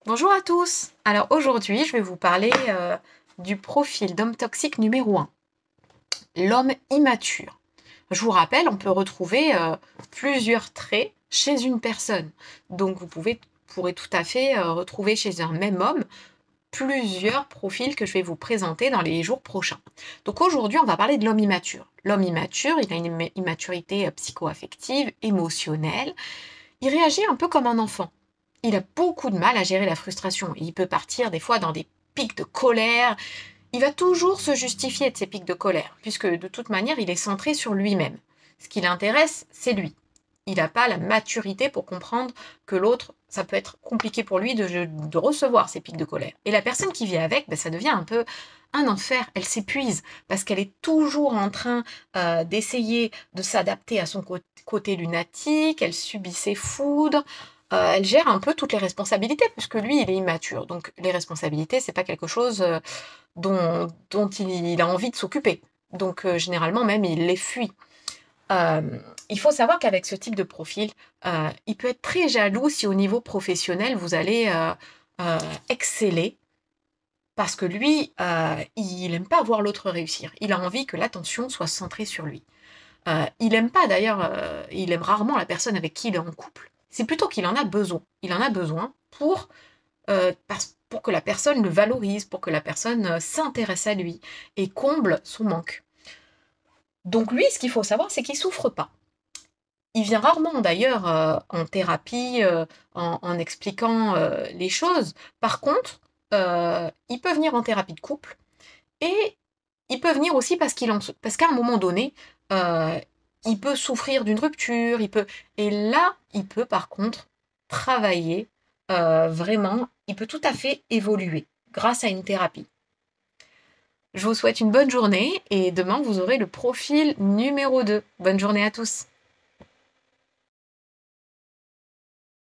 Bonjour à tous. Alors aujourd'hui, je vais vous parler du profil d'homme toxique numéro 1, l'homme immature. Je vous rappelle, on peut retrouver plusieurs traits chez une personne. Donc vous pourrez tout à fait retrouver chez un même homme plusieurs profils que je vais vous présenter dans les jours prochains. Donc aujourd'hui, on va parler de l'homme immature. L'homme immature, il a une immaturité psycho-affective, émotionnelle. Il réagit un peu comme un enfant. Il a beaucoup de mal à gérer la frustration. Il peut partir des fois dans des pics de colère. Il va toujours se justifier de ces pics de colère, puisque de toute manière, il est centré sur lui-même. Ce qui l'intéresse, c'est lui. Il n'a pas la maturité pour comprendre que l'autre, ça peut être compliqué pour lui de recevoir ces pics de colère. Et la personne qui vit avec, ça devient un peu un enfer. Elle s'épuise parce qu'elle est toujours en train d'essayer de s'adapter à son côté lunatique. Elle subit ses foudres. Elle gère un peu toutes les responsabilités puisque lui, il est immature. Donc les responsabilités, c'est pas quelque chose dont il a envie de s'occuper. Donc généralement même, il les fuit. Euh, il faut savoir qu'avec ce type de profil, il peut être très jaloux si au niveau professionnel, vous allez exceller, parce que lui, il n'aime pas voir l'autre réussir. Il a envie que l'attention soit centrée sur lui. Il aime pas d'ailleurs, il aime rarement la personne avec qui il est en couple. C'est plutôt qu'il en a besoin. Il en a besoin pour que la personne le valorise, pour que la personne s'intéresse à lui et comble son manque. Donc lui, ce qu'il faut savoir, c'est qu'il souffre pas. Il vient rarement d'ailleurs en thérapie en expliquant les choses. Par contre, il peut venir en thérapie de couple et il peut venir aussi parce qu'à un moment donné, euh, il peut souffrir d'une rupture, et là, il peut par contre travailler vraiment, il peut tout à fait évoluer grâce à une thérapie. Je vous souhaite une bonne journée et demain vous aurez le profil numéro 2. Bonne journée à tous.